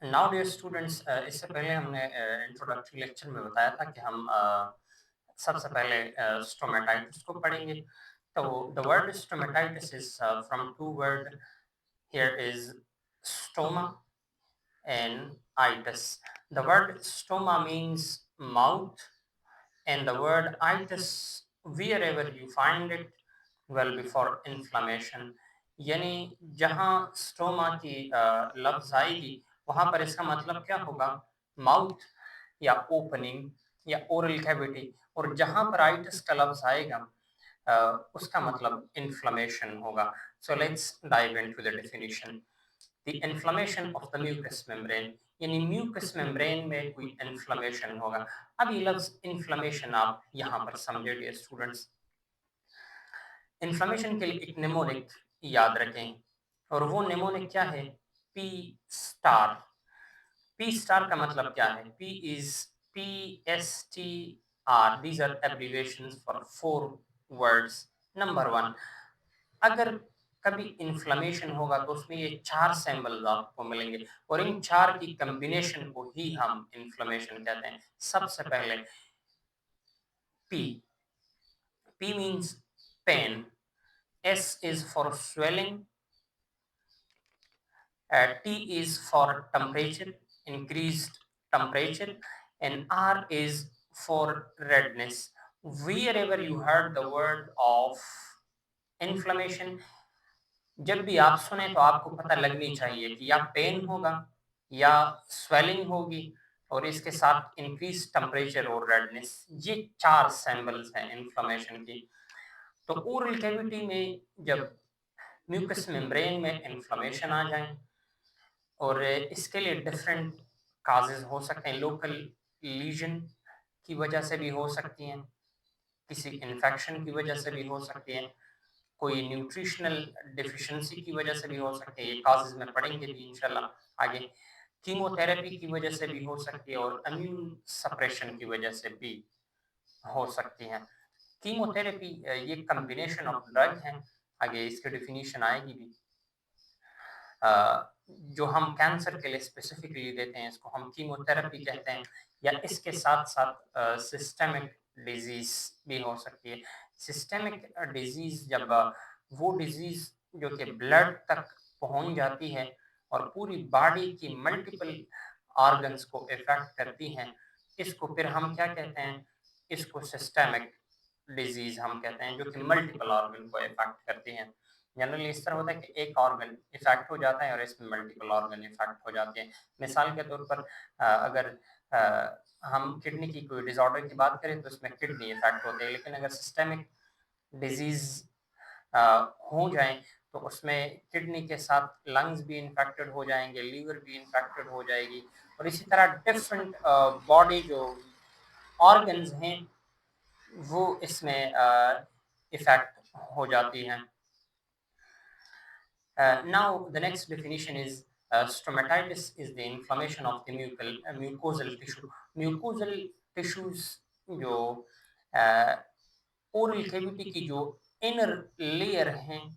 Now dear students, इससे पहले हमने इंट्रोडक्टरी लेक्चर में बताया था कि हम सबसे पहले स्टोमेटाइटिस को पढ़ेंगे। तो the word stomatitis is from two word, here is stoma and itis. The word stoma means mouth, and the word itis, wherever you find it, will be for inflammation. यानी जहाँ स्टोमा की लफ्ज आएगी वहाँ पर इसका मतलब क्या होगा? माउथ या ओपनिंग या ओरल कैविटी। और जहाँ पर आइटिस का लफ्ज आएगा उसका मतलब इन्फ्लेमेशन होगा। So let's dive into the definition. The inflammation of the mucous membrane, यानी म्यूकस मेम्ब्रेन में कोई इन्फ्लेमेशन होगा। अब ये लफ्ज इन्फ्लेमेशन आप यहाँ पर समझे डियर स्टूडेंट्स। इन्फ्लेमेशन के लिए एक निमोनिक याद रखें, और वो निमोनिक क्या है? P star. पी स्टार का मतलब क्या है? P is PSTR, these are abbreviations for four words. Number one, अगर कभी इन्फ्लेमेशन होगा तो उसमें ये चार सिंबल्स आपको मिलेंगे, और इन चार की कॉम्बिनेशन को ही हम इन्फ्लेमेशन कहते हैं। सबसे पहले P. P means pain, S is for swelling, T is for temperature, increased temperature, and R is for redness. Wherever you heard the word of inflammation, जब भी आप सुने तो आपको पता लगनी चाहिए कि या पेन होगा या स्वेलिंग होगी, और इसके साथ इंक्रीज टेम्परेचर और रेडनेस। ये चार सैम्बल्स हैं इन्फ्लेमेशन की। तो ओरल कैविटी में जब म्यूकस मेम्ब्रेन में इन्फ्लेमेशन आ जाए, और इसके लिए डिफरेंट काजेज हो सकते हैं। लोकल लीजन की वजह से भी हो सकती हैं, किसी इन्फेक्शन की वजह से भी हो सकती हैं, कोई न्यूट्रिशनल डिफिशिएंसी की वजह से भी हो सकती है। ये काजेज में पढ़ेंगे भी इंशाल्लाह आगे। कीमोथेरेपी की वजह से भी हो सकती है, और इम्यून सप्रेशन की वजह से भी हो सकती हैं। कीमोथेरेपी ये कॉम्बिनेशन ऑफ ड्रग हैं, आगे इसकी डेफिनेशन आएगी भी। जो हम कैंसर के लिए स्पेसिफिकली देते हैं इसको हम कीमोथेरेपी कहते हैं, या इसके साथ साथ सिस्टेमिक डिजीज भी हो सकती है। सिस्टेमिक डिजीज जब वो डिजीज जो कि ब्लड तक पहुंच जाती है और पूरी बॉडी की मल्टीपल ऑर्गन्स को इफेक्ट करती हैं, इसको फिर हम क्या कहते हैं? इसको सिस्टेमिक डिजीज हम कहते हैं, जो कि मल्टीपल ऑर्गन को इफेक्ट करती हैं। जनरली इस तरह होता है कि एक ऑर्गन इफेक्ट हो जाता है और इसमें मल्टीपल ऑर्गन इफेक्ट हो जाते हैं। मिसाल के तौर पर अगर हम किडनी की कोई डिसऑर्डर की बात करें तो उसमें किडनी इफेक्ट होते हैं, लेकिन अगर सिस्टेमिक डिजीज हो जाए तो उसमें किडनी के साथ लंग्स भी इन्फेक्टेड हो जाएंगे, लीवर भी इन्फेक्टेड हो जाएगी, और इसी तरह डिफरेंट बॉडी जो ऑर्गन्स हैं वो इसमें इफेक्ट हो जाती हैं। Now, the next definition is stomatitis is the inflammation of the mucosal tissue. Mucosal tissues जो ओरल कैविटी की जो इनर लेयर हैं,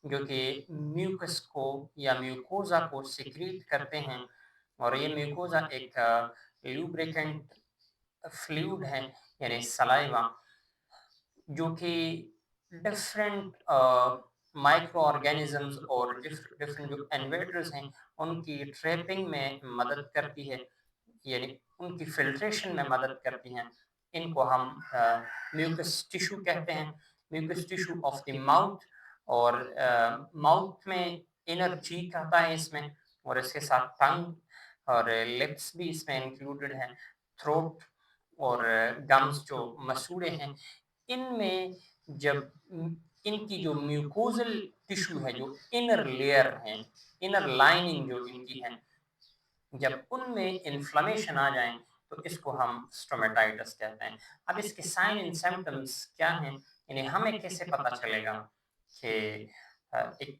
जो कि म्यूकस को या म्यूकोजा को सिक्रीट करते हैं, और ये म्यूकोजा एक ल्यूब्रिकेंट फ्लूइड है, यानी सलाइवा, जो कि डिफरेंट माइक्रो ऑर्गेनिजम्स और डिफरेंट जो इन्वेडर्स हैं उनकी ट्रैपिंग में मदद करती है, यानी उनकी फिल्ट्रेशन में मदद करती हैं। इनको हम म्यूकस टिश्यू कहते हैं, mucous tissue of the mouth. और माउथ में इनर चीक आता है इसमें, और इसके साथ टंग और लिप्स भी इसमें इंक्लूडेड हैं, थ्रोट और गम्स जो मसूड़े हैं। इनमें जब इनकी जो म्यूकोजल टिश्यू है, जो इनर लेयर हैं, इनर लाइनिंग जो इनकी है, जब उनमें इन्फ्लेमेशन आ जाए तो इसको हम स्टोमेटाइटिस कहते हैं। अब इसके साइन एंड सिम्टम्स क्या हैं, यानी हमें कैसे पता चलेगा कि एक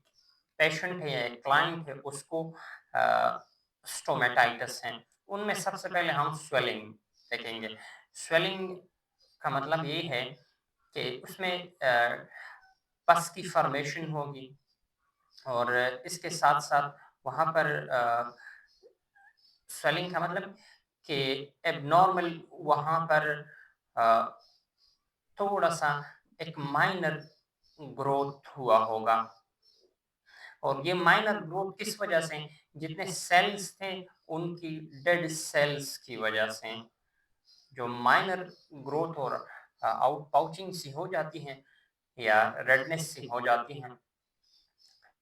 पेशेंट है या एक क्लाइंट है उसको स्टोमेटाइटिस है? उनमें सबसे पहले हम स्वेलिंग देखेंगे। स्वेलिंग का मतलब ये है कि उसमें पस की फॉर्मेशन होगी, और इसके साथ साथ वहाँ पर स्वेलिंग का मतलब कि एब्नॉर्मल वहाँ पर अ, थोड़ा-सा एक माइनर ग्रोथ हुआ होगा। और ये माइनर ग्रोथ किस वजह से? जितने सेल्स थे उनकी डेड सेल्स की वजह से। जो माइनर ग्रोथ और आउट पाउचिंग सी हो जाती हैं या रेडनेस सी हो जाती हैं,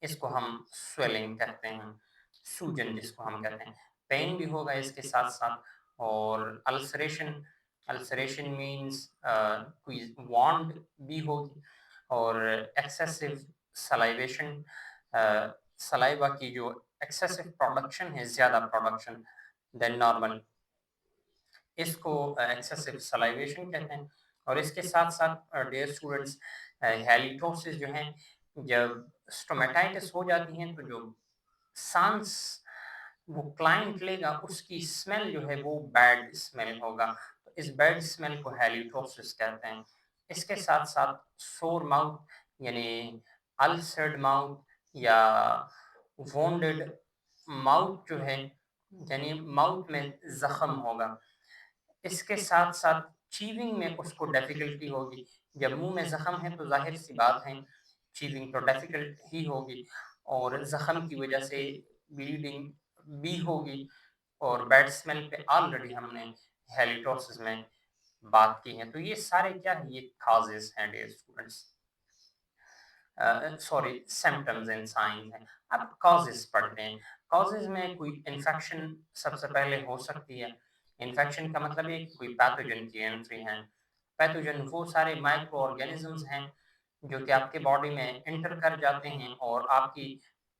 इसको हम स्वेलिंग कहते हैं, सूजन जिसको हम कहते हैं। पेन भी होगा इसके साथ-साथ, और अल्सरेशन, अल्सरेशन मीन्स कोई वॉन्ड भी होगी, और एक्सेसिव सलाइवेशन, सलाइवा की जो एक्सेसिव प्रोडक्शन है, ज़्यादा प्रोडक्शन देन नॉर्मल, इसको एक्सेसिव सलाइवेशन कहते हैं। और इसके साथ-साथ डियर स्टूडेंट्स, हैलिटोसिस जो है, जब स्टोमेटाइटिस हो जाती है तो जो सांस वो क्लाइंट लेगा उसकी स्मेल जो है वो बैड स्मेल होगा। तो इस बैड स्मेल को हैलिटोसिस कहते हैं। इसके साथ-साथ सोर माउथ, यानी अल्सर्ड माउथ या वुंडेड माउथ जो है, यानी माउथ में ज़ख्म होगा। इसके साथ-साथ चीविंग में उसको डिफ़िकल्टी होगी। जब मुँह में ज़ख्म है तो ज़ाहिर-सी बात है चीविंग तो डिफ़िकल्ट ही होगी, और ज़ख्म की वजह से ब्लीडिंग भी होगी। और बैड स्मेल पे ऑलरेडी हमने हैलिटोसिस में बात की है। तो ये सारे क्या है, ये कॉजेज़ हैं dear students, sorry symptoms and signs हैं। अब कॉजेज़ पढ़ते हैं। कॉजेज़ में कोई इन्फेक्शन सबसे पहले हो सकती है। इन्फेक्शन का मतलब है कि कोई पैथोजन की एंट्री है। पैथोजन वो सारे माइक्रो ऑर्गेनिज़म्स हैं जो कि आपके बॉडी में एंटर कर जाते हैं और आपकी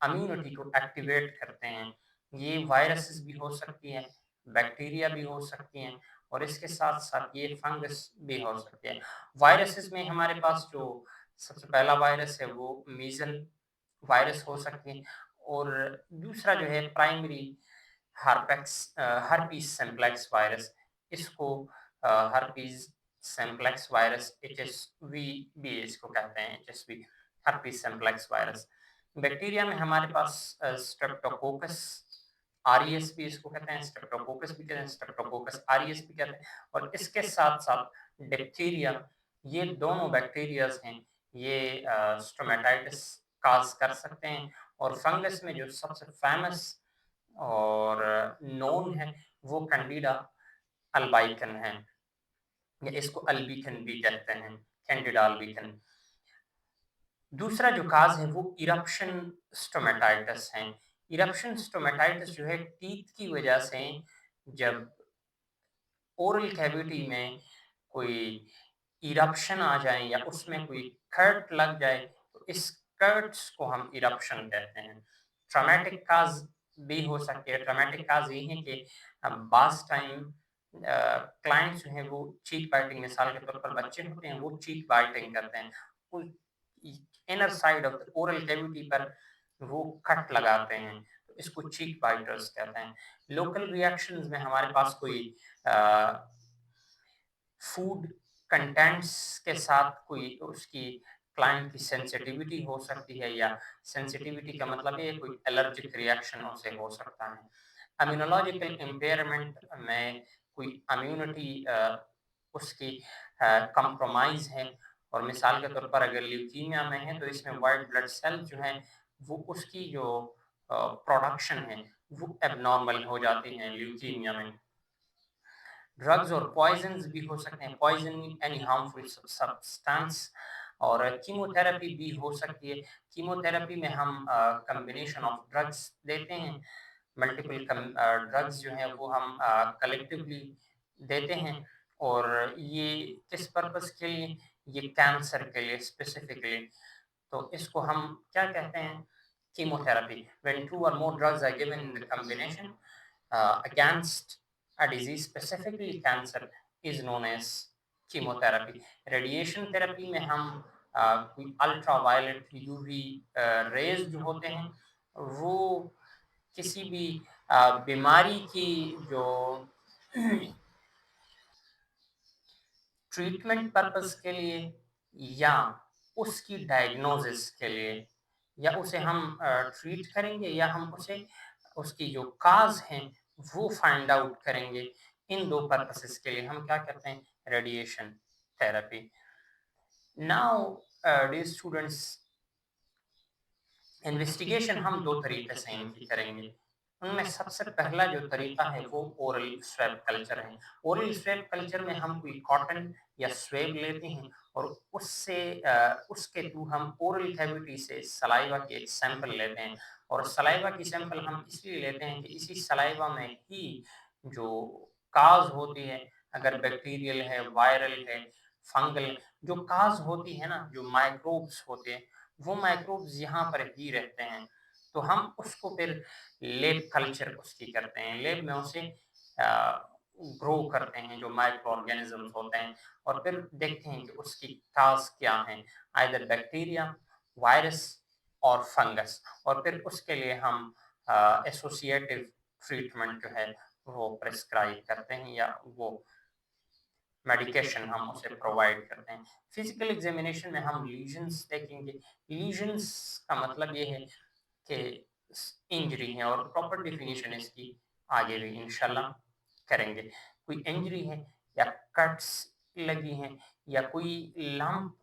इम्यूनिटी को एक्टिवेट करते हैं। ये वायरसेस भी हो सकती हैं, बैक्टीरिया भी हो सकती हैं, और इसके साथ-साथ ये फंगस भी हो सकते हैं। वायरसेस में हमारे पास जो सबसे पहला वायरस है वो मीज़ल वायरस हो सकती है, और दूसरा जो है प्राइमरी हर्पीस सिम्प्लेक्स वायरस, इसको हर्पीस सिम्प्लेक्स वायरस एचएसवी भी इसको कहते हैं, HSV herpes simplex virus. Bacteria में हमारे पास स्ट्रेप्टोकोकस आरियस भी इसको कहते हैं, स्ट्रेप्टोकोकस भी कहते हैं, स्ट्रेप्टोकोकस आरियस भी कहते हैं, और इसके साथ साथ डिप्थीरिया, ये दोनों बैक्टीरियाज हैं, ये स्टोमेटाइटिस काज कर सकते हैं। और फंगस में जो सबसे फेमस और नोन है वो कैंडिडा अल्बाइकन है, या इसको अल्बिकन भी कहते हैं, कैंडिडा अल्बिकन। दूसरा जो काज है वो इरप्शन स्टोमेटाइटिस है। इरप्शन स्टोमेटाइटिस जो है टीथ की वजह से, जब ओरल कैविटी में कोई इरप्शन आ जाए या उसमें कोई कर्ट लग जाए, तो इस कर्ट्स को हम इरप्शन कहते हैं। ट्रॉमेटिक काज भी हो सकती है। ट्रॉमेटिक काज ये है कि बाज़ टाइम क्लाइंट्स जो हैं वो चीक बाइटिंग, मिसाल के तौर पर बच्चे होते हैं वो चीक बाइटिंग करते हैं। वो inner side of the oral cavity पर वो कट लगाते हैं, तो इसको चीक बाइटर्स कहते हैं। लोकल रिएक्शंस में हमारे पास कोई अ, फूड कंटेंट्स के साथ कोई उसकी क्लाइंट की सेंसिटिविटी हो सकती है, या सेंसिटिविटी का मतलब ये कोई एलर्जिक रिएक्शन उसे हो सकता है। इम्यूनोलॉजिकल इम्पेयरमेंट में कोई इम्यूनिटी उसकी कंप्रोमाइज़ है, और मिसाल के तौर पर अगर ल्यूकीमिया में है तो इसमें वाइट ब्लड सेल जो हैं वो उसकी जो प्रोडक्शन है वो एबनॉर्मल हो जाती हैं ल्यूकीमिया में। ड्रग्स और पॉइजन्स भी हो सकते हैं, पॉइजन एनी हार्मफुल सब्सटेंस, और कीमोथेरेपी भी हो सकती है। कीमोथेरेपी में हम कॉम्बिनेशन ऑफ ड्रग्स देते हैं, मल्टीपल ड्रग्स जो हैं वो हम कलेक्टिवली देते हैं, और ये किस पर्पस के लिए? ये कैंसर के लिए स्पेसिफिकली। तो इसको हम क्या कहते हैं? कीमोथेरेपी। व्हेन टू और more drugs are given in the combination against a disease, specifically cancer, is known as chemotherapy. Radiation therapy में हम कोई अल्ट्रा वायलेट यूवी रेज जो होते हैं वो किसी भी बीमारी की जो ट्रीटमेंट पर्पस के लिए, या उसकी डायग्नोसिस के लिए, या उसे हम ट्रीट करेंगे, या हम उसे उसकी जो काज हैं वो फाइंड आउट करेंगे। इन 2 पर्पसेस के लिए हम क्या करते हैं, radiation therapy. Now dear students, investigation हम 2 तरीके से इनकी करेंगे। उनमें सबसे पहला जो तरीका है वो ओरल स्वैब कल्चर है। ओरल स्वैब कल्चर में हम कोई कॉटन या स्वैब लेते हैं और उससे उसके थ्रू हम ओरल कैविटी से सलाइवा की एक सैंपल लेते हैं। और सलाइवा की सैंपल हम इसलिए लेते हैं कि इसी सलाइवा में ही जो काज होती है, अगर बैक्टीरियल है, वायरल है, फंगल, जो काज होती है ना, जो माइक्रोब्स होते हैं, वो माइक्रोब्स यहाँ पर ही रहते हैं। तो हम उसको फिर लेब कल्चर उसकी करते हैं, लेब में उसे ग्रो करते हैं जो माइक्रो ऑर्गेनिजम्स होते हैं, और फिर देखते हैं कि उसकी काज क्या है, आइदर बैक्टीरिया, वायरस और फंगस। और फिर उसके लिए हम एसोसिएटिव ट्रीटमेंट जो है वो प्रिस्क्राइब करते हैं, या वो मेडिकेशन हम उसे प्रोवाइड करते हैं। फिजिकल एग्जामिनेशन में हम लीजन्स देखेंगे। लीजन्स का मतलब ये है कि इंजरी है, और प्रॉपर डेफिनेशन इसकी आगे भी इंशाल्लाह करेंगे। कोई इंजरी है, या कट्स लगी हैं, या कोई लंप,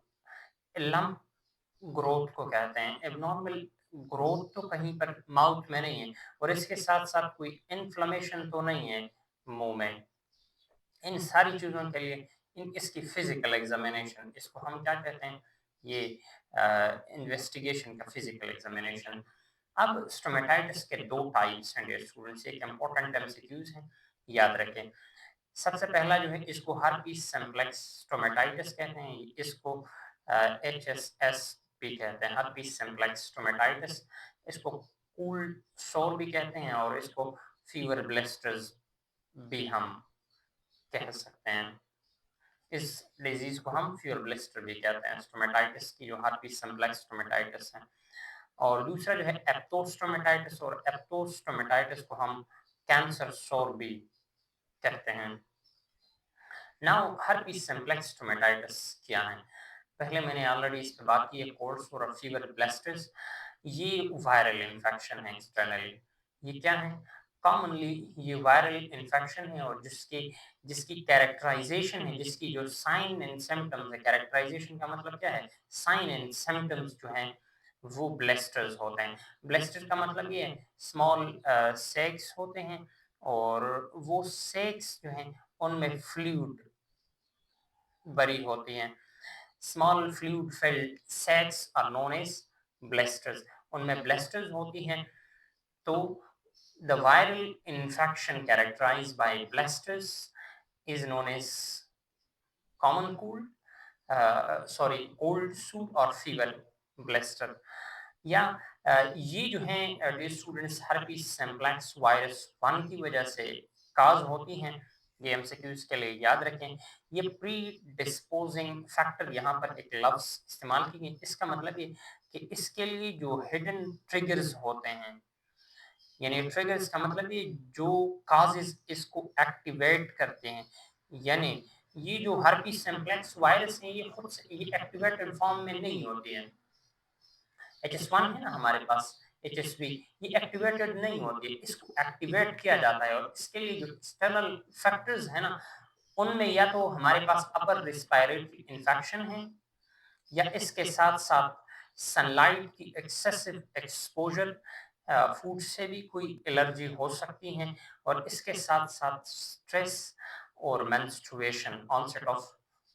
लंप ग्रोथ को कहते हैं, एबनॉर्मल ग्रोथ तो कहीं पर माउथ में नहीं है, और इसके साथ साथ कोई इन्फ्लेमेशन तो नहीं है मुंह में। इन सारी चीज़ों के लिए इसकी फिजिकल एग्जामिनेशन, इसको हम क्या कहते हैं, ये इन्वेस्टिगेशन का फिजिकल एग्जामिनेशन। अब स्टोमेटाइटिस के 2 टाइप्स हैं डियर स्टूडेंट्स, एक इम्पोर्टेंट एमसीक्यूज हैं, याद रखें। सबसे पहला जो है, इसको हर्पीस सिम्प्लेक्स स्टोमेटाइटिस कहते हैं, इसको एचएसएस भी कहते हैं, हर्पीस सिम्प्लेक्स स्टोमेटाइटिस। इसको कूल्ड सोर भी कहते हैं, और इसको फीवर ब्लिस्टर्स भी हम कह सकते हैं। इस डिजीज को हम फीवर ब्लिस्टर भी कहते हैं, स्टोमेटाइटिस की जो हर्पीस सिम्प्लेक्स स्टोमेटाइटिस है। और दूसरा जो है एप्टोस्टोमेटाइटिस, और एप्टोस्टोमेटाइटिस को हम कैंसर सोर भी कहते हैं। नाउ हर्पीस सिम्प्लेक्स स्टोमेटाइटिस क्या है? पहले मैंने ऑलरेडी इस पे बात की है, कोल्ड सोर और फीवर ब्लिस्टर्स। ये वायरल इन्फेक्शन है एक्सटर्नली। ये क्या है? कॉमनली ये वायरल इन्फेक्शन है, और जिसकी जिसकी कैरेक्टराइजेशन है, जिसकी जो साइन एंड सिम्टम्स है, कैरेक्टराइजेशन का मतलब क्या है, साइन एंड सिम्टम्स जो हैं वो ब्लिस्टर्स होते हैं। ब्लिस्टर का मतलब ये है, स्मॉल सैक्स होते हैं, और वो सैक्स जो हैं उनमें फ्लूइड भरी होती हैं। Small fluid filled sacs are known as blisters. उनमें ब्लिस्टर्स होती हैं। तो the viral infection characterized by blisters is known as common cold, sorry cold sore और फीवर ब्लिस्टर। या ये जो हैं dear students, herpes simplex virus 1 की वजह से काज होती हैं। ये एमसीक्यूज के लिए याद रखें। ये प्री डिस्पोजिंग फैक्टर, यहाँ पर एक लफ्ज इस्तेमाल की गई, इसका मतलब ये कि इसके लिए जो हिडन ट्रिगर्स होते हैं, यानी ट्रिगर्स का मतलब ये जो काजेस इसको एक्टिवेट करते हैं, यानी ये जो हर्पीस सिम्प्लेक्स वायरस है, ये खुद से ये एक्टिवेटेड फॉर्म में नहीं होती है। HS1 है ना हमारे पास, HSV, ये एक्टिवेटेड नहीं होती है, इसको एक्टिवेट किया जाता है, और इसके लिए जो एक्सटर्नल फैक्टर्स है ना, उनमें या तो हमारे पास अपर रिस्पायरेटरी इन्फेक्शन है, या इसके साथ साथ सनलाइट की एक्सेसिव एक्सपोजर, फूड से भी कोई एलर्जी हो सकती है, और इसके साथ साथ स्ट्रेस और मेंस्ट्रुएशन, ऑनसेट ऑफ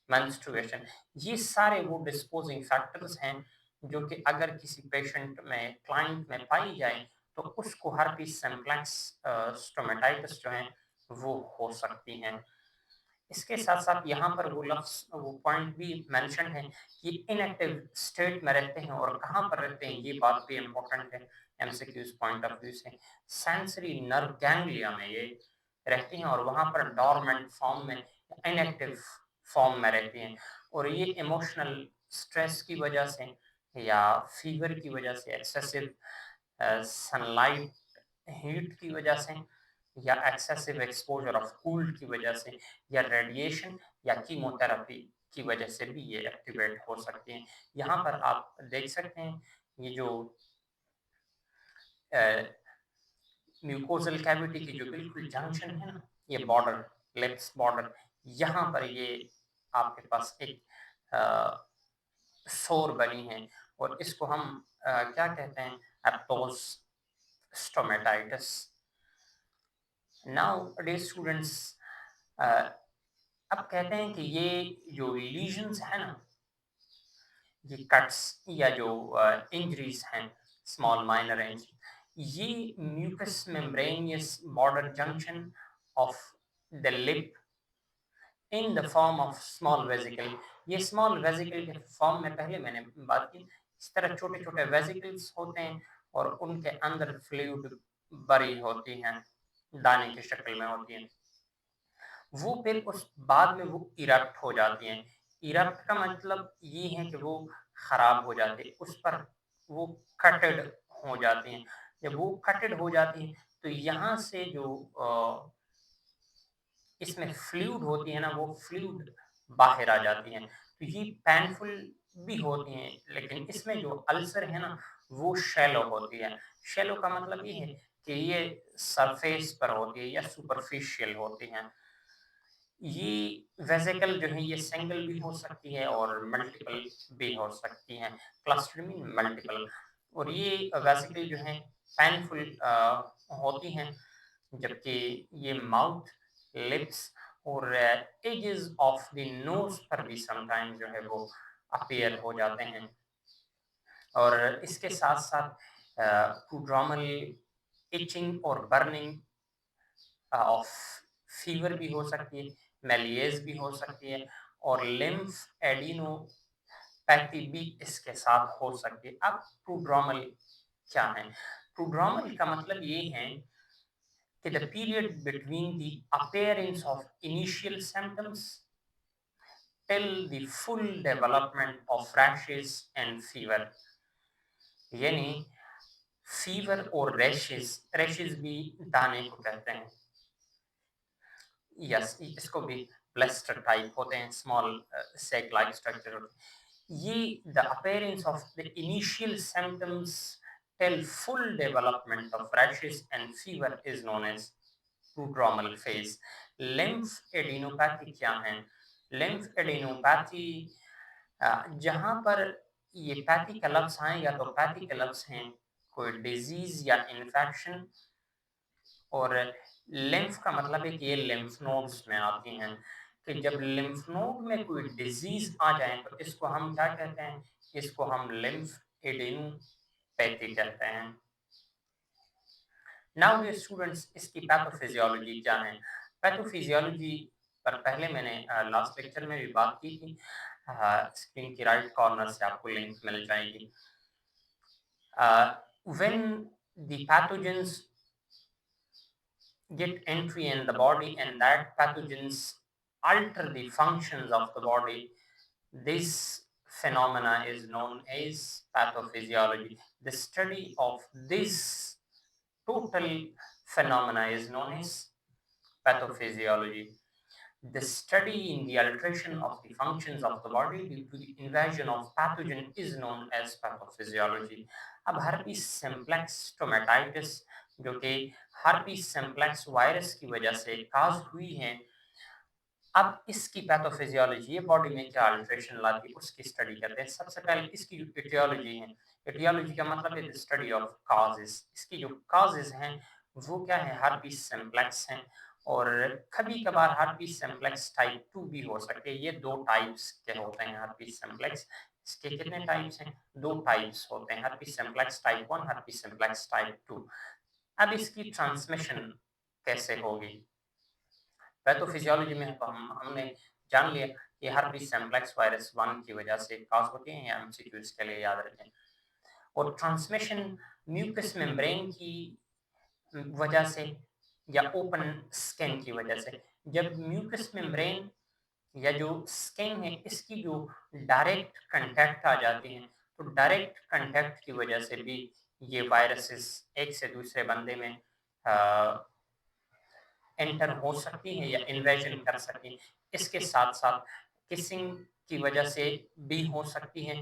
मेंस्ट्रुएशन, ये सारे वो डिस्पोजिंग फैक्टर्स हैं जो कि अगर किसी पेशेंट में, क्लाइंट में पाई जाए, तो उसको हर्पीस सिम्प्लेक्स स्टोमेटाइटिस जो है वो हो सकती हैं। इसके साथ साथ यहाँ पर वो लफ्ज, वो पॉइंट भी मेंशन है कि इनएक्टिव स्टेट में रहते हैं, और कहाँ पर रहते हैं, ये बात भी इम्पोर्टेंट है एमसीक्यूज पॉइंट ऑफ व्यू से। सेंसरी नर्व गैंग्लिया में ये रहती हैं, और वहाँ पर डोरमेंट फॉर्म में, इनएक्टिव फॉर्म में रहती हैं, और ये इमोशनल स्ट्रेस की वजह से, या फीवर की वजह से, एक्सेसिव सनलाइट हीट की वजह से, या एक्सेसिव एक्सपोजर ऑफ कूल्ड की वजह से, या रेडिएशन या कीमोथेरेपी की वजह से भी ये एक्टिवेट हो सकते हैं। यहाँ पर आप देख सकते हैं, ये जो म्यूकोजल कैविटी की जो बिल्कुल जंक्शन है ना, ये बॉर्डर, लिप्स बॉर्डर, यहाँ पर ये आपके पास एक सोर बनी है और इसको हम क्या कहते हैं, aphthous stomatitis. Now dear students, अब कहते हैं कि ये जो लीजन्स है ना, ये कट्स या जो इंजरीज हैं, स्मॉल माइनर इंजरी, ये mucous membranous border junction of the lip in the form of small vesicle, ये स्मॉल वेसिकल के फॉर्म में पहले मैंने बात की, इस तरह छोटे छोटे वेसिकल्स होते हैं और उनके अंदर फ्लूइड भरी होती हैं, दाने की शक्ल में होती हैं। वो फिर उस बाद में वो इरप्ट हो जाती हैं। इरप्ट का मतलब ये है कि वो खराब हो जाती है, उस पर वो कटेड हो जाती हैं। जब वो कटेड हो जाती हैं तो यहाँ से जो इसमें फ्लूइड होती है ना, वो फ्लूइड बाहर आ जाती हैं। तो ये पेनफुल भी होती हैं, लेकिन इसमें जो अल्सर है ना, वो शैलो होती है। शैलो का मतलब ये है कि ये सरफेस पर होती है या सुपरफिशियल होती हैं। ये वेसिकल जो है ये सिंगल भी हो सकती है और मल्टीपल भी हो सकती हैं, क्लस्टर मीन मल्टीपल। और ये वेसिकल जो है पेनफुल होती हैं, जबकि ये माउथ, लिप्स और एजेस ऑफ द नोज पर भी समटाइम्स जो है वो अपीयर हो जाते हैं। और इसके साथ साथ प्रोड्रोमल इचिंग और बर्निंग ऑफ फीवर भी हो सकती है, मेलिएज भी हो सकती है और लिम्फ एडिनोपैथी भी इसके साथ हो सकती है। अब प्रोड्रोमल क्या है? प्रोड्रोमल का मतलब ये है कि the period between the appearance of initial symptoms till the full development of rashes and fever, यानी फीवर और रैशेस, रैशेस भी दाने को कहते हैं, यस इसको भी ब्लेस्टर टाइप होते हैं, स्मॉल सेक लाइक स्ट्रक्चर होते हैं। ये the appearance of the initial symptoms till full development of rashes and fever is known as prodromal phase. Lymphadenopathy क्या है? लिम्फ एडिनोपैथी जहाँ पर ये पैथी का लफ्ज आएगा तो पैथी का लफ्ज है कोई डिजीज या इन्फेक्शन, और लिम्फ का मतलब है कि ये लिम्फ नोड्स में आती हैं। कि जब लिम्फ नोड में कोई डिजीज आ जाए तो इसको हम क्या कहते हैं? इसको हम लिम्फ एडिनोपैथी कहते हैं। नाउ डियर स्टूडेंट्स, इसकी पैथोफिजियोलॉजी क्या है? पैथोफिजियोलॉजी पर पहले मैंने लास्ट लेक्चर में भी बात की थी, स्क्रीन की राइट कॉर्नर से आपको लिंक मिल जाएगी। When the pathogens get entry in the body and that pathogens alter the functions of the body, this phenomena is known as pathophysiology. The study of this total phenomena is known as pathophysiology. The study in the alteration of the functions of the body due to the invasion of pathogen is known as pathophysiology. अब herpes simplex stomatitis जो कि herpes simplex virus की वजह से काज हुई है, अब इसकी पैथोफिजियोलॉजी, ये बॉडी में क्या अल्ट्रेशन लाती है उसकी स्टडी करते हैं। सबसे पहले इसकी जो एटियोलॉजी है, एटियोलॉजी का मतलब है स्टडी ऑफ काजेस। इसकी जो काजेस हैं वो क्या है? herpes simplex हैं, और कभी कभार herpes simplex टाइप 2 भी हो सकते हैं। ये दो टाइप्स के होते हैं herpes simplex। इसके कितने टाइप्स हैं? दो टाइप्स होते हैं, herpes simplex type 1, herpes simplex type 2। अब इसकी ट्रांसमिशन कैसे होगी? पैथोफिजियोलॉजी में तो हमने जान लिया कि herpes simplex वायरस 1 की वजह से काज होती है, या एमसीक्यूज के लिए याद रखें। और ट्रांसमिशन म्यूकस मेम्ब्रेन की वजह से या ओपन स्किन की वजह से। जब म्यूकस मेम्ब्रेन या जो स्किन है इसकी जो डायरेक्ट कांटेक्ट आ जाती है, तो डायरेक्ट कांटेक्ट की वजह से भी ये वायरसेस एक से दूसरे बंदे में एंटर हो सकती हैं या इन्वेजन कर सकती हैं। इसके साथ साथ किसिंग की वजह से भी हो सकती हैं,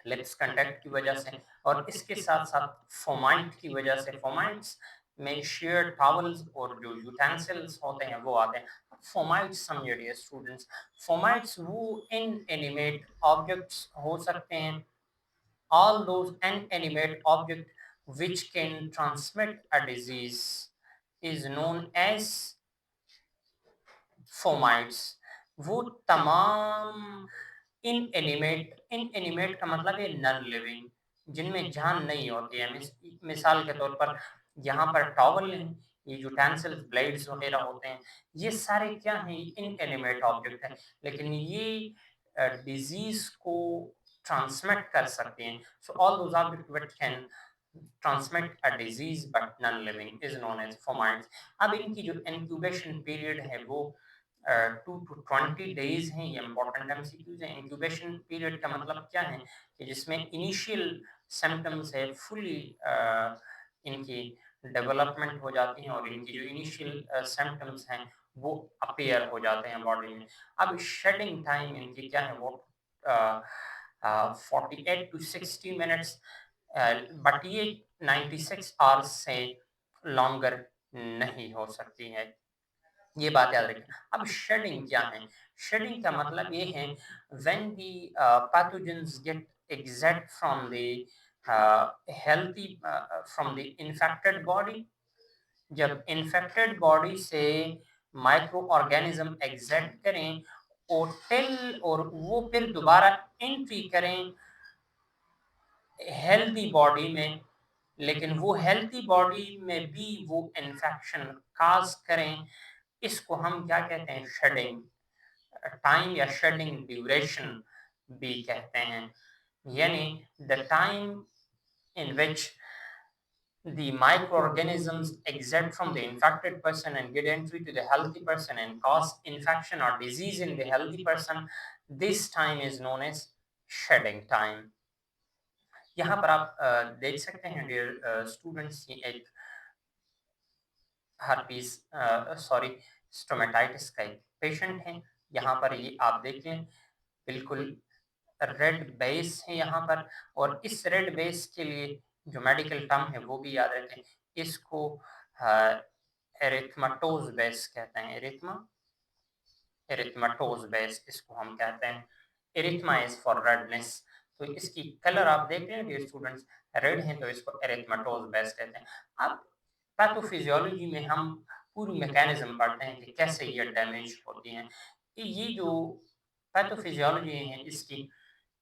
लिप्स कांटेक्ट की वजह से, और इसके साथ साथ फोमाइट की वजह से। फोमाइट्स में शेयर टॉवल्स और जो यूटेंसिल्स होते हैं वो आते हैं। फोमाइट्स समझिए डियर स्टूडेंट्स, फोमाइट्स वो इनएनिमेट ऑब्जेक्ट्स हो सकते हैं, all those inanimate objects which can transmit a disease is known as fomites। वो तमाम इनएनिमेट का मतलब है नॉन लिविंग, जिनमें जान नहीं होती है। मिसाल के तौर पर यहाँ पर टॉवल है, ये यूटेंसिल्स ब्लेड्स वगैरह होते हैं, ये सारे क्या हैं, इनएनिमेट ऑब्जेक्ट हैं, लेकिन ये डिजीज को ट्रांसमिट कर सकते हैं। So all those object which can transmit a disease but non living is known as fomites. अब इनकी जो इंक्यूबेशन पीरियड है वो 2 to 20 days हैं। ये इंपॉर्टेंट एमसीक्यूज हैं। इंक्यूबेशन पीरियड का मतलब क्या है कि जिसमें इनिशियल सिम्टम्स है फुली इनकी डेवलपमेंट हो जाती हैं और इनकी जो इनिशियल सिम्टम्स हैं वो अपीयर हो जाते हैं बॉडी में। अब शेडिंग टाइम इनकी क्या है वो 48 to 60 मिनट्स, बट ये 96 आवर्स से लॉन्गर नहीं हो सकती है, ये बात याद रखें। अब शेडिंग क्या है? शेडिंग का मतलब ये है when the pathogens get exit from the healthy from the infected body. जब इन्फेक्टेड बॉडी से माइक्रो ऑर्गेनिज्म एग्जिट करें और वो फिर दोबारा एंट्री करें हेल्दी बॉडी में, लेकिन वो हेल्दी बॉडी में भी वो इन्फेक्शन काज करें, इसको हम क्या कहते हैं, शेडिंग टाइम या शेडिंग ड्यूरेशन भी कहते हैं। यानी the time in which the microorganisms exit from the infected person and get entry to the healthy person and cause infection or disease in the healthy person, this time is known as shedding time। यहाँ पर आप देख सकते हैं dear students, ये एक herpes sorry stomatitis का एक पेशेंट है। यहाँ पर ये आप देख लें बिल्कुल रेड बेस है यहाँ पर, और इस रेड बेस के लिए जो मेडिकल टर्म है वो भी याद रखें, इसको एरिथमाटोज बेस कहते हैं। एरिथमाटोज बेस इसको हम कहते हैं। एरिथमा इज फॉर रेडनेस, तो इसकी कलर आप देख रहे हैं डियर स्टूडेंट्स, रेड है, तो इसको एरिथमाटोज बेस कहते हैं। अब पैथोफिजियोलॉजी में हम पूरी मैकेनिज्म पढ़ते हैं कि कैसे ये डैमेज होती हैं। ये जो पैथोफिजियोलॉजी है इसकी,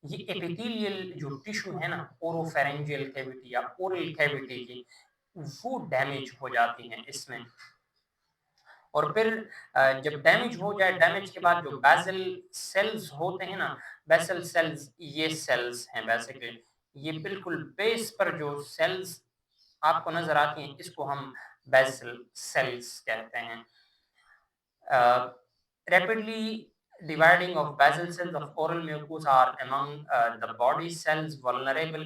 ये एपिथेलियल जो टिश्यू है ना, ओरोफेरेंजियल कैविटी या ओरल कैविटी की, वो डैमेज हो जाती हैं इसमें। और फिर जब डैमेज हो जाए, डैमेज के बाद जो बेसल सेल्स होते हैं ना, बेसल सेल्स ये सेल्स हैं बेसिकली, ये बिल्कुल बेस पर जो सेल्स आपको नजर आती हैं इसको हम बेसल सेल्स कहते हैं। Rapidly dividing of basal cells of oral mucosa are among the body cells vulnerable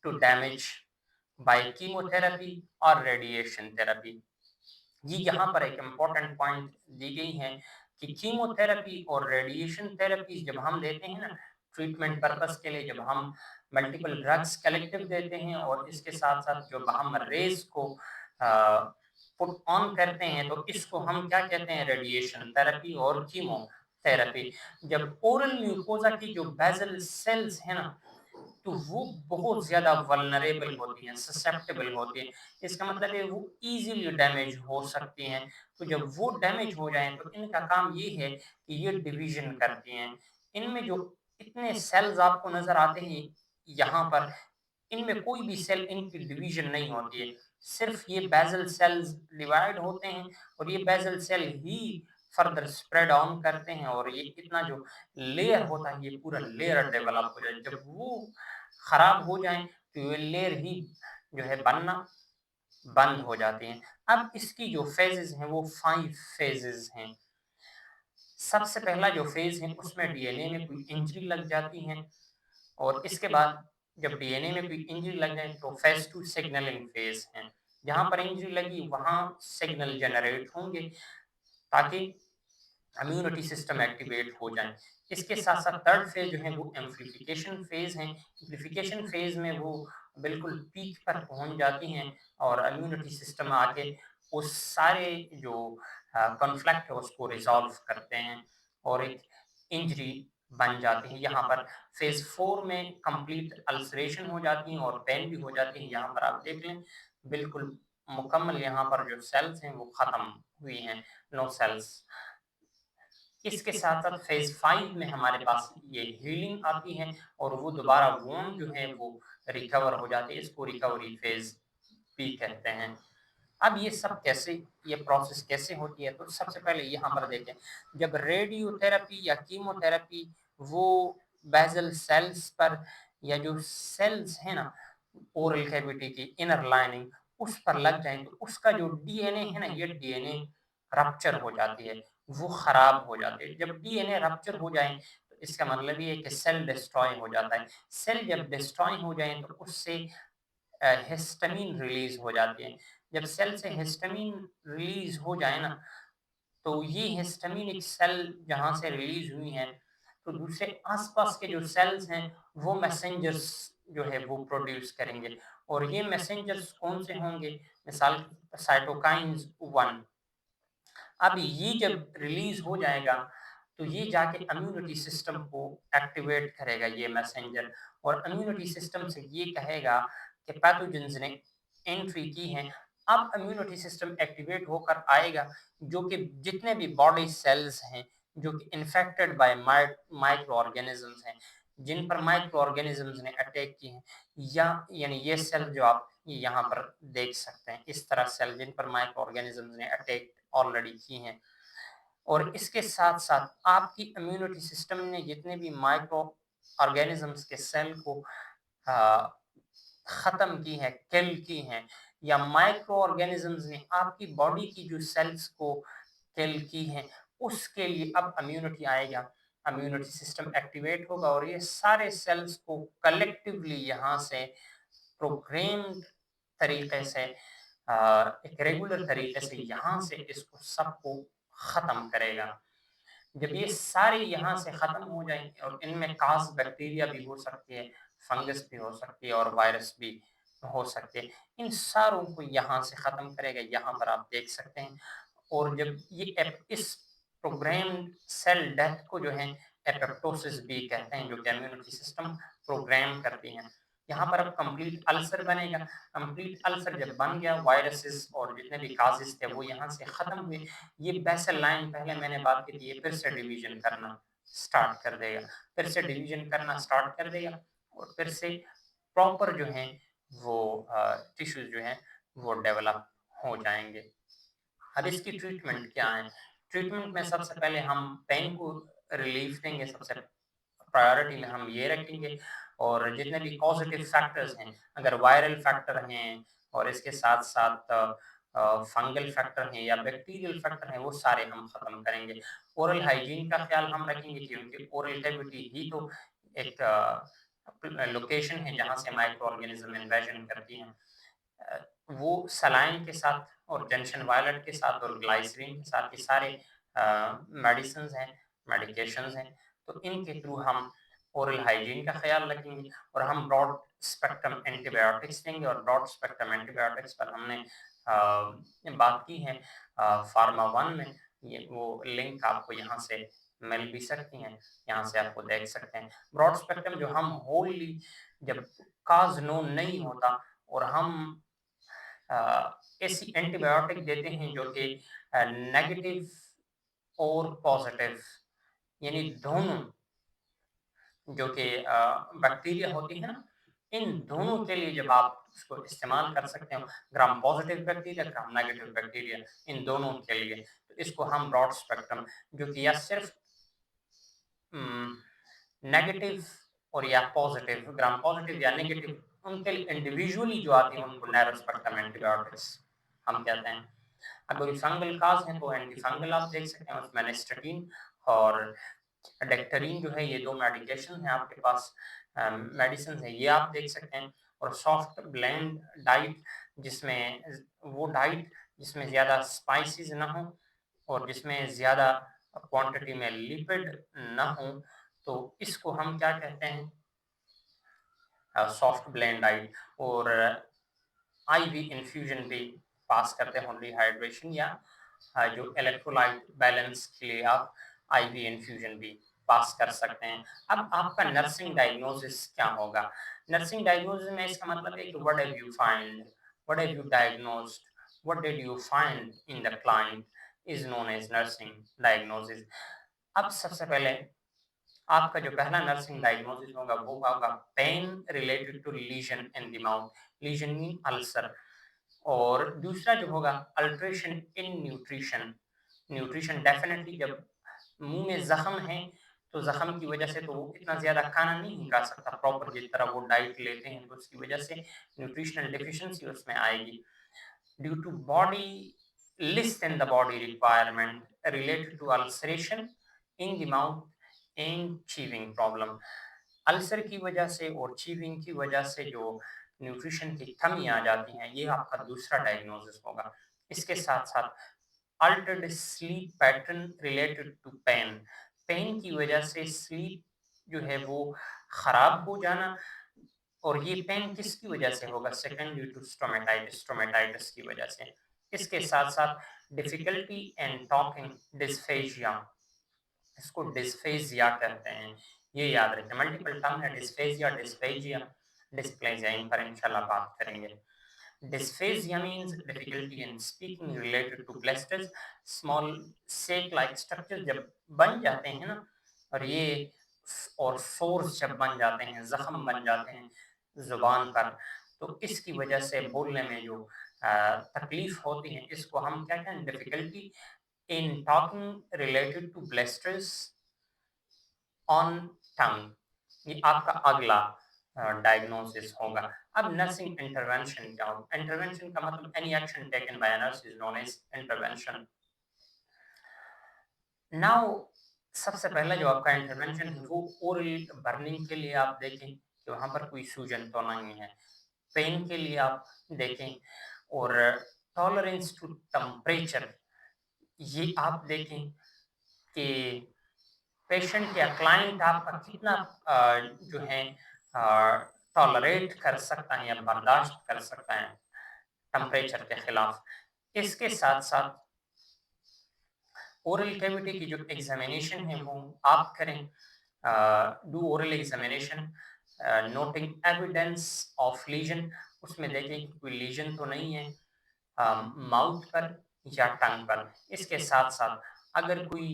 to damage by chemotherapy or radiation therapy। ये यहाँ पर एक इम्पॉर्टेंट पॉइंट दी गई है कि कीमोथेरेपी और रेडिएशन थेरेपी जब हम देते हैं ना ट्रीटमेंट पर्पस के लिए, जब हम मल्टीपल ड्रग्स कलेक्टिव देते हैं और इसके साथ साथ जब हम रेज को पुट ऑन करते हैं, तो इसको हम क्या कहते हैं, रेडिएशन थेरेपी और कीमोथेरेपी। जब ओरल म्यूकोजा की जो बेसल सेल्स है ना, तो वो बहुत ज़्यादा वल्नरेबल होती हैं, ससेप्टेबल होती हैं। इसका मतलब है वो इजीली डैमेज हो सकती हैं। तो जब वो डैमेज हो जाएँ तो इनका काम ये है कि ये डिवीज़न करती हैं। इनमें जो इतने सेल्स आपको नज़र आते हैं यहाँ पर, इनमें कोई भी सेल इनकी डिवीज़न नहीं होती है। सिर्फ़ ये बेसल सेल्स डिवाइड होते हैं और ये बेसल सेल ही फर्दर स्प्रेड ऑन करते हैं, और ये इतना जो लेयर होता है ये पूरा लेयर डेवलप हो जाए। जब वो खराब हो जाएँ तो ये लेयर ही जो है बनना बंद हो जाती हैं। अब इसकी जो फेजेज़ हैं वो 5 फेजेज़ हैं। सबसे पहला जो फेज़ है उसमें डीएनए में कोई इंजरी लग जाती है, और इसके बाद जब डीएनए में कोई इंजरी लग जाए तो फेज़ 2 सिग्नलिंग फेज़ है। जहाँ पर इंजरी लगी वहाँ सिग्नल जनरेट होंगे ताकि इम्यूनिटी सिस्टम एक्टिवेट हो जाए। इसके साथ साथ थर्ड फेज जो है वो एम्प्लीफिकेशन फेज है। एम्प्लीफिकेशन फेज में वो बिल्कुल पीक पर पहुँच जाती हैं और इम्यूनिटी सिस्टम आके उस सारे जो कॉन्फ्लिक्ट है उसको रिज़ॉल्व करते हैं और एक इंजरी बन जाती है। यहाँ पर फ़ेज़ 4 में कंप्लीट अल्सरेशन हो जाती हैं और पेन भी हो जाती है। यहाँ पर आप देख लें, बिल्कुल मुकम्मल यहाँ पर जो सेल्स हैं वो ख़त्म हुई हैं, नो सेल्स। इसके साथ-साथ फ़ेज़ 5 में हमारे पास ये हीलिंग आती है और वो दोबारा वुंड जो है वो रिकवर हो जाती है। इसको रिकवरी फ़ेज़ भी कहते हैं। अब ये सब कैसे, ये प्रोसेस कैसे होती है? तो सबसे पहले यहाँ पर देखें, जब रेडियोथेरेपी या कीमोथेरेपी वो बेसल सेल्स पर या जो सेल्स हैं ना ओरल कैविटी की इनर लाइनिंग उस पर लग जाएँ तो उसका जो डीएनए है ना, ये डीएनए रप्चर हो जाती है, वो ख़राब हो जाती है। जब डीएनए रप्चर हो जाए तो इसका मतलब ये है कि सेल डिस्ट्रॉय हो जाता है। सेल जब डिस्ट्रॉय हो जाएँ तो उससे हिस्टामिन रिलीज़ हो जाती है। जब सेल से हिस्टामिन रिलीज़ हो जाए ना, तो ये हिस्टामिन एक सेल जहाँ से रिलीज़ हुई हैं, तो दूसरे आस-पास के जो सेल्स हैं, वो मैसेंजर्स जो है वो प्रोड्यूस करेंगे और ये मैसेंजर्स कौन से होंगे? मिसाल साइटोकाइन्स 1। अब ये जब रिलीज़ हो जाएगा, तो ये जाके इम्यूनिटी सिस्टम को एक्टिवेट करेगा ये मैसेंजर और इम्यूनिटी सिस्टम से ये कहेगा कि पैथोजेन्स ने एंट्री की है। अब इम्यूनिटी सिस्टम एक्टिवेट होकर आएगा, जो कि जितने भी बॉडी सेल्स हैं, जो कि इन्फेक्टेड बाय माइक्रो ऑर्गेनिज़म्स हैं, जिन पर माइक्रो ऑर्गेनिज़म्स ने अटैक किए हैं, या यानी ये सेल जो आप यहाँ पर देख सकते हैं, इस तरह सेल जिन पर माइक्रो ऑर्गेनिज़म्स ने अटैक ऑलरेडी की हैं। और इसके साथ-साथ आपकी इम्यूनिटी सिस्टम ने जितने भी माइक्रो ऑर्गेनिज़म्स के सेल को अ, ख़त्म की हैं, किल की हैं, या माइक्रो ऑर्गेनिज़म्स ने आपकी बॉडी की जो सेल्स को किल की हैं, उसके लिए अब इम्यूनिटी आएगा। इम्यूनिटी सिस्टम एक्टिवेट होगा और ये सारे सेल्स को कलेक्टिवली यहाँ से प्रोग्राम्ड तरीके से एक रेगुलर तरीके से यहाँ से इसको सबको ख़त्म करेगा। जब ये सारे यहाँ से ख़त्म हो जाएँगे और इनमें ख़ास बैक्टीरिया भी हो सकती है, फंगस भी हो सकती है और वायरस भी हो सकते हैं। इन सारों को यहाँ से ख़त्म करेगा, यहाँ पर आप देख सकते हैं। और जब ये इस प्रोग्राम्ड सेल डेथ को जो है एपोप्टोसिस भी कहते हैं, जो कि इम्यूनिटी सिस्टम प्रोग्राम करती हैं। यहाँ पर अब कंप्लीट अल्सर बनेगा। कंप्लीट अल्सर जब बन गया, वायरसेस और जितने भी काजेज़ थे वो यहाँ से ख़त्म हुए। ये बेसल लाइन पहले मैंने बात की थी, ये फिर से डिवीज़न करना स्टार्ट कर देगा। फिर से डिवीज़न करना स्टार्ट कर देगा और फिर से प्रॉपर जो हैं वो टिश्यूज़ जो हैं वो डेवलप हो जाएँगे। अब इसकी ट्रीटमेंट क्या है? ट्रीटमेंट में सबसे पहले हम पेन को रिलीफ़ देंगे, सबसे प्रायोरिटी में हम ये रखेंगे और जितने भी पॉज़िटिव फैक्टर्स हैं, अगर वायरल फैक्टर हैं और इसके साथ-साथ फंगल फैक्टर हैं या बैक्टीरियल फैक्टर हैं, वो सारे हम ख़त्म करेंगे। ओरल हाइजीन का ख़्याल हम रखेंगे क्योंकि ओरल कैविटी ही तो एक लोकेशन है जहाँ से माइक्रो ऑर्गेनिज़्म इन्वेजन करती हैं। अ, वो सलाइन के साथ और जंक्शन वायलेट के साथ और ग्लाइसरीन के साथ ये सारे मेडिसिन्स हैं, मेडिकेशंस हैं, तो इनके थ्रू हम ओरल हाइजीन का ख़्याल रखेंगे और हम ब्रॉड स्पेक्ट्रम एंटीबायोटिक्स देंगे और ब्रॉड स्पेक्ट्रम एंटीबायोटिक्स पर हमने बात की है फार्मा वन में। ये वो लिंक आपको यहाँ से मिल भी सकती हैं, यहाँ से आपको देख सकते हैं। ब्रॉड स्पेक्ट्रम जो हम होली जब काज़ नोन नहीं होता और हम ऐसी एंटीबायोटिक देते हैं जो कि नेगेटिव और पॉजिटिव यानी दोनों जो कि बैक्टीरिया होती है ना, इन दोनों के लिए जब आप उसको इस्तेमाल कर सकते हो, gram positive bacteria, gram negative bacteria, इन दोनों के लिए, तो इसको हम ब्रॉड स्पेक्ट्रम जो कि या सिर्फ नेगेटिव और या पॉजिटिव, ग्राम पॉजिटिव या नेगेटिव उनके लिए इंडिविजुअली जो आती हैं उनको नैरो स्पेक्ट्रम एंटीबायोटिक्स हम कहते हैं। अगर फंगल काज हैं तो एंटी फंगल आप देख सकते हैं, उसमें एस्टाटीन और डेक्टरीन जो है, ये दो मेडिकेशन हैं आपके पास, मेडिसिन है, ये आप देख सकते हैं। और सॉफ्ट ब्लेंड डाइट जिसमें वो डाइट जिसमें ज़्यादा स्पाइसेस ना हो और जिसमें ज़्यादा क्वांटिटी में लिपिड ना हो, तो इसको हम क्या कहते हैं? सॉफ्ट ब्लेंड डाइट और आईवी इन्फ्यूजन भी पास करते हैं डिहाइड्रेशन या जो इलेक्ट्रोलाइट बैलेंस के लिए आप आईवी इन्फ्यूजन भी पास कर सकते हैं। अब आपका नर्सिंग डायग्नोसिस क्या होगा? नर्सिंग डायग्नोसिस में इसका मतलब है कि what have you find, what have you diagnosed, what did you find in the client is known as nursing diagnosis. अब सबसे पहले आपका जो पहला नर्सिंग डायग्नोसिस होगा वो होगा pain related to lesion in the mouth, lesion mean ulcer. और दूसरा जो होगा alteration in nutrition, nutrition definitely जब मुंह में जख्म है तो जख्म की वजह से तो वो इतना ज़्यादा खाना नहीं खा सकता प्रॉपर जिस तरह वो डाइट लेते हैं, तो उसकी वजह से न्यूट्रिशनल डिफिशिएंसी उसमें आएगी। Due to body less in the body requirement related to ulceration in the mouth and chewing problem. Ulcer की वजह से और चीविंग की वजह से जो न्यूट्रिशन की कमी आ जाती है, ये आपका दूसरा डायग्नोसिस होगा। इसके साथ साथ altered sleep pattern related to pain, pain की वजह से स्लीप जो है वो खराब हो जाना। और ये पेन किसकी वजह से होगा? Second due to stomatitis, stomatitis की वजह से। इसके साथ साथ डिफिकल्टी इन टॉकिंग, डिस्फेजिया, इसको डिस्फेजिया कहते हैं, ये याद रखें। मल्टीपल टर्म है डिस्फेजिया, डिस्फेजिया, डिस्प्लेजिया, इन पर इंशाल्लाह बात करेंगे। Dysphagia means difficulty in speaking related to blisters, small sac-like structures जब बन जाते हैं ना, और ये और sores जब बन जाते हैं, जख्म बन जाते हैं जुबान पर, तो इसकी वजह से बोलने में जो तकलीफ होती है, इसको हम क्या कहते हैं? Difficulty in talking related to blisters on tongue. ये आपका अगला डायग्नोसिस होगा। अब नर्सिंग इंटरवेंशन क्या होगा? इंटरवेंशन का मतलब any action taken by nurse is known as intervention. Now सबसे पहला जो आपका इंटरवेंशन है वो ओरल बर्निंग के लिए आप देखें कि वहाँ पर कोई सूजन तो नहीं है। पेन के लिए आप देखें, और टॉलरेंस टू टेम्परेचर ये आप देखें कि पेशेंट या क्लाइंट आपका कितना जो है टॉलरेट कर सकता है या बर्दाश्त कर सकता है टेम्परेचर के खिलाफ। इसके साथ साथ ओरल कैविटी की जो एग्जामिनेशन है वो आप करें, do oral examination noting evidence of legion, उसमें देखें कि कोई लीजन तो नहीं है माउथ पर या टंग पर। इसके साथ साथ अगर कोई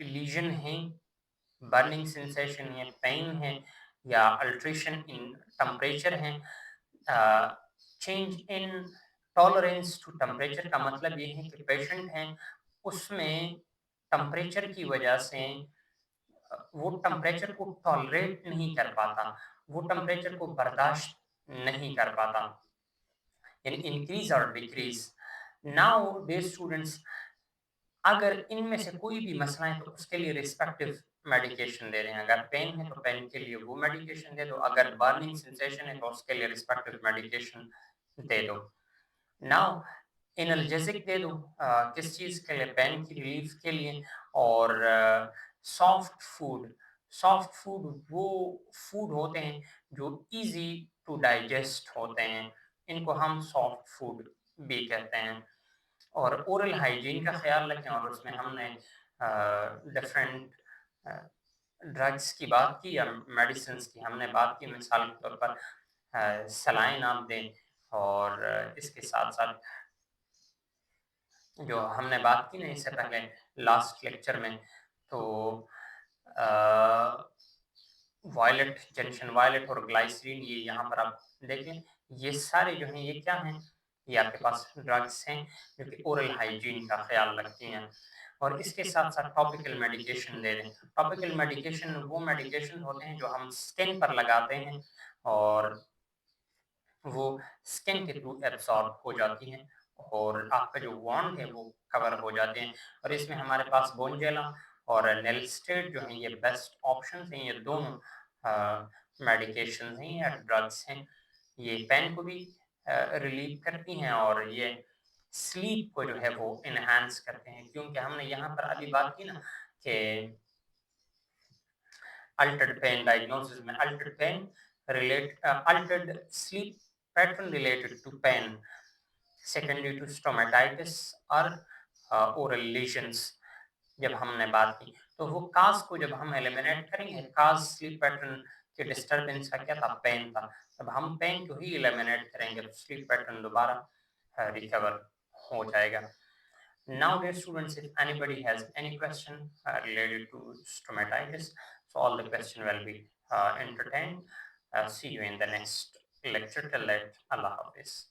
लीजन है, बर्निंग सेंसेशन है, पेन है या अल्ट्रेशन इन टेम्परेचर है, change in tolerance to temperature का मतलब ये है कि पेशेंट हैं उसमें टेम्परेचर की वजह से वो टेम्परेचर को टॉलरेट नहीं कर पाता, वो टेम्परेचर को बर्दाश्त नहीं कर पाता, यानी इंक्रीज और डिक्रीज। नाउ डे स्टूडेंट्स, अगर इनमें से कोई भी मसला है तो उसके लिए रिस्पेक्टिव मेडिकेशन दे रहे हैं। अगर पेन है तो पेन के लिए वो मेडिकेशन दे दो, अगर बर्निंग सेंसेशन है तो उसके लिए रिस्पेक्टिव मेडिकेशन दे दो। नाउ एनाल्जेसिक दे दो, किस चीज़ के लिए? पेन की रिलीफ के लिए। और सॉफ्ट फूड, सॉफ्ट फूड वो फूड होते हैं जो इजी टू डाइजेस्ट होते हैं, इनको हम सॉफ्ट फूड भी कहते हैं। और ओरल हाइजीन का ख्याल रखें, और उसमें हमने डिफरेंट ड्रग्स की बात की या मेडिसिन की हमने बात की। मिसाल के तौर पर सलाइन आप दें, और इसके साथ साथ जो हमने बात की ना इससे पहले लास्ट लेक्चर में, तो वायलेट जंक्शन, वायलेट और ग्लाइसरीन, ये यहाँ पर आप देखें, ये सारे जो हैं ये क्या हैं? ये आपके पास ड्रग्स हैं जो कि ओरल हाइजीन का ख्याल रखती हैं। और इसके साथ साथ टॉपिकल मेडिकेशन दे दें। टॉपिकल मेडिकेशन वो मेडिकेशन होते हैं जो हम स्किन पर लगाते हैं, और वो स्किन के थ्रू एब्सॉर्ब हो जाती हैं, और आपका जो वॉन्ड है वो कवर हो जाते हैं। और इसमें हमारे पास बोनजेला और नेलस्टेट जो हैं ये बेस्ट ऑप्शन हैं। ये दोनों मेडिकेशन हैं या ड्रग्स हैं। ये पेन को भी रिलीव करती हैं, और ये स्लीप को जो है वो इनहांस करते हैं, क्योंकि हमने यहाँ पर अभी बात की ना कि अल्टर्ड पेन डायग्नोसिस में altered pain altered sleep pattern related to pain, secondary to stomatitis और oral lesions। जब हमने बात की तो वो काज को जब हम एलिमिनेट करेंगे, काज स्लीप पैटर्न के डिस्टरबेंस का क्या था, पेन था। जब हम पेन को ही एलिमिनेट करेंगे तो स्लीप पैटर्न दोबारा रिकवर हो जाएगा। Now, dear students, if anybody has any question related to stomatitis, so all the question will be entertained. See you in the next lecture. Till that, Allah Hafiz.